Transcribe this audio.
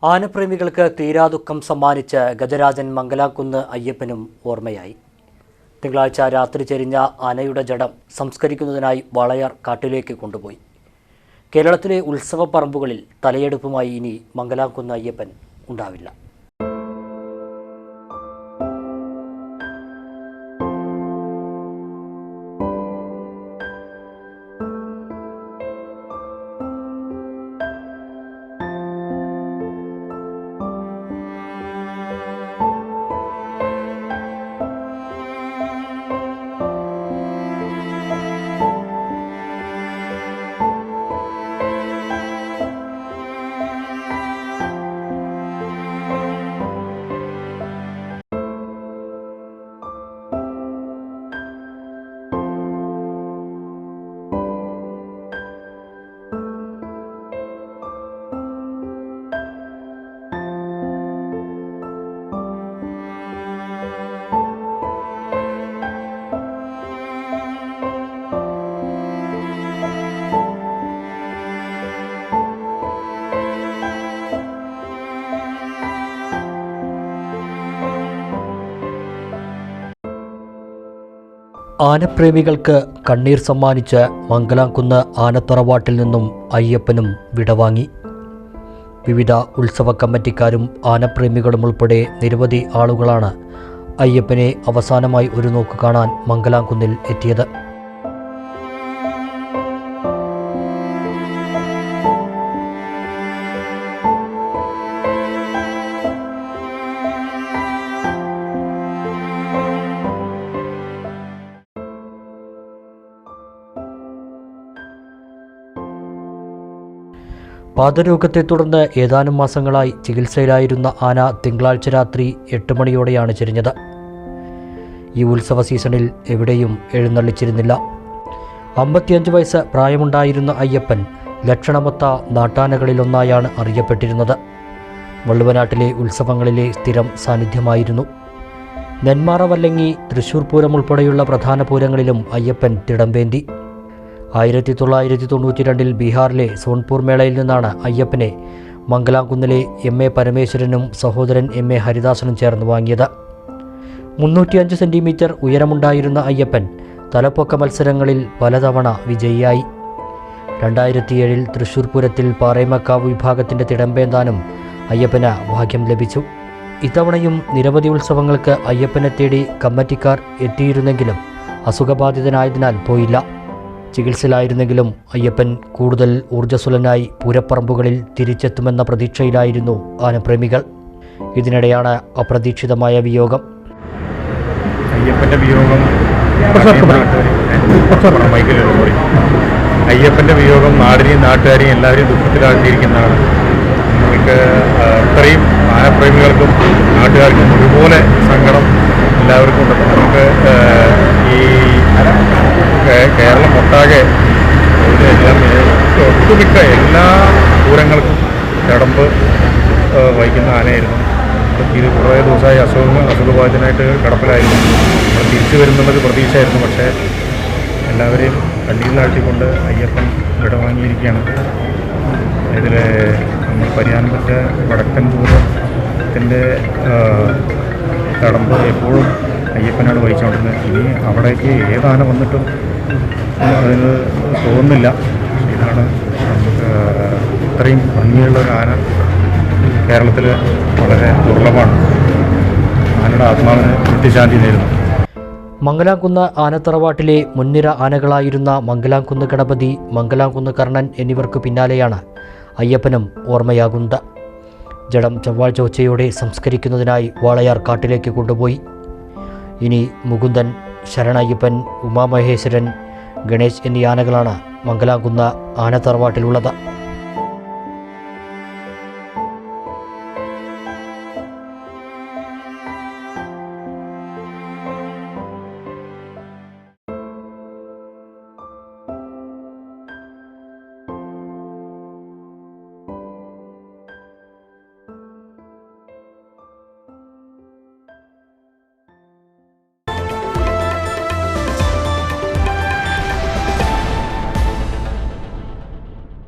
ആനപ്രേമികൾക്ക് തീരാദുഃഖം സമ്മാനിച്ച ഗജരാജൻ മംഗലാംകുന്ന് അയ്യപ്പനും ഓർമ്മയായി. തിങ്കളാഴ്ച രാത്രി ചെരിഞ്ഞ ആനയുടെ ജഡം സംസ്കരിക്കുന്നതിനായി വാളയാർ കാട്ടിലേക്ക് കൊണ്ടുപോയി. കേരളത്തിലെ ഉത്സവ പറമ്പുകളിൽ തലയെടുപ്പുമായി ഇനി മംഗലാംകുന്ന് അയ്യപ്പൻ ഉണ്ടാവില്ല. ആനപ്രേമികൾക്ക് കണ്ണീർ സമ്മാനിച്ച് മംഗലാംകുന്ന് ആനത്തറവാട്ടിൽ നിന്നും അയ്യപ്പനും വിടവാങ്ങി. വിവിധ ഉത്സവ കമ്മിറ്റിക്കാരും ആനപ്രേമികളും ഉൾപ്പെടെ നിരവധി ആളുകളാണ് അയ്യപ്പനെ അവസാനമായി ഒരു നോക്ക് കാണാൻ മംഗലാംകുന്നിൽ എത്തിയത്. പാദരോഗത്തെ തുടർന്ന് ഏതാനും മാസങ്ങളായി ചികിത്സയിലായിരുന്ന ആന തിങ്കളാഴ്ച രാത്രി 8 മണിയോടെയാണ് ചെരിഞ്ഞത്. ഈ ഉത്സവ സീസണിൽ എവിടെയും എഴുന്നള്ളിച്ചിരുന്നില്ല. 55 വയസ്സ് പ്രായമുണ്ടായിരുന്ന അയ്യപ്പൻ ലക്ഷണമൊത്ത നാട്ടാനകളിലൊന്നായാണ് അറിയപ്പെട്ടിരുന്നത്. വള്ളുവനാട്ടിലെ ഉത്സവങ്ങളിലെ സ്ഥിരം സാന്നിധ്യമായിരുന്നു. നെന്മാറ, വല്ലങ്ങി, തൃശ്ശൂർ പൂരം ഉൾപ്പെടെയുള്ള പ്രധാന പൂരങ്ങളിലും അയ്യപ്പൻ തിടമ്പേന്തി. 1992 ബീഹാറിലെ സോൺപൂർ മേളയിൽ നിന്നാണ് അയ്യപ്പനെ മംഗലാംകുന്നിലെ M.A. പരമേശ്വരനും സഹോദരൻ M.A. ഹരിദാസനും ചേർന്ന് വാങ്ങിയത്. 305 സെൻറ്റിമീറ്റർ ഉയരമുണ്ടായിരുന്ന അയ്യപ്പൻ തലപ്പൊക്ക മത്സരങ്ങളിൽ പലതവണ വിജയിയായി. 2007 തൃശ്ശൂർ പൂരത്തിൽ പാറേമക്കാവ് വിഭാഗത്തിൻ്റെ തിടമ്പേന്താനും അയ്യപ്പന് ഭാഗ്യം ലഭിച്ചു. ഇത്തവണയും നിരവധി ഉത്സവങ്ങൾക്ക് അയ്യപ്പനെ തേടി കമ്മിറ്റിക്കാർ എത്തിയിരുന്നെങ്കിലും അസുഖബാധിതനായതിനാൽ പോയില്ല. ചികിത്സയിലായിരുന്നെങ്കിലും അയ്യപ്പൻ കൂടുതൽ ഊർജ്ജസ്വലനായി പൂരപ്പറമ്പുകളിൽ തിരിച്ചെത്തുമെന്ന പ്രതീക്ഷയിലായിരുന്നു ആനപ്രേമികൾ. ഇതിനിടെയാണ് അപ്രതീക്ഷിതമായ വിയോഗം. അയ്യപ്പൻ്റെ വിയോഗം നാടിനെയും നാട്ടുകാരെയും എല്ലാവരെയും ദുഃഖത്തിലാഴ്ത്തിയിരിക്കുന്നതാണ്. നമുക്ക് അത്രയും ആനപ്രേമികൾക്കും നാട്ടുകാർക്കും ഒരുപോലെ സങ്കടം എല്ലാവർക്കും ഉണ്ട്. നമുക്ക് ഈ കേരളം ഒട്ടാകെ ഒട്ടുമിക്ക എല്ലാ പൂരങ്ങൾക്കും ചടമ്പ് വഹിക്കുന്ന ആനയായിരുന്നു. ഇത് കുറേ ദിവസമായി അസുഖബാധിതനായിട്ട് കിടപ്പിലായിരുന്നു. തിരിച്ചു വരുന്നുള്ളത് പ്രതീക്ഷയായിരുന്നു. പക്ഷേ എല്ലാവരെയും കണ്ണീരിലാഴ്ത്തിക്കൊണ്ട് അയ്യപ്പൻ വിടവാങ്ങിയിരിക്കുകയാണ്. ഇതിൽ നമ്മൾ പരിയാനപ്പെട്ട വടക്കൻ പൂരത്തിൻ്റെ തടമ്പ് എപ്പോഴും അയ്യപ്പനാണ് വഹിച്ചുകൊണ്ടിരുന്നത്. ഇനി അവിടേക്ക് ഏതാന വന്നിട്ടും അതിന് തോന്നുന്നില്ല. ഇതാണ് നമുക്ക് ഇത്രയും ഭംഗിയുള്ള ഒരു ആന കേരളത്തിൽ വളരെ ദുർലഭമാണ്. ആനയുടെ ആത്മാവിന് നിത്യശാന്തി നേരുന്നു. മംഗലാംകുന്ന് ആനത്തറവാട്ടിലെ മുൻനിര ആനകളായിരുന്ന മംഗലാംകുന്ന് ഗണപതി, മംഗലാംകുന്ന് കർണൻ എന്നിവർക്ക് പിന്നാലെയാണ് അയ്യപ്പനും ഓർമ്മയാകുന്നത്. ജഡം ചൊവ്വാഴ്ച ഉച്ചയോടെ സംസ്കരിക്കുന്നതിനായി വാളയാർ കാട്ടിലേക്ക് കൊണ്ടുപോയി. ഇനി മുകുന്ദൻ, ശരണയ്യപ്പൻ, ഉമാമഹേശ്വരൻ, ഗണേശ് എന്നീ ആനകളാണ് മംഗലാംകുന്ന് ആനത്തറവാട്ടിലുള്ളത്.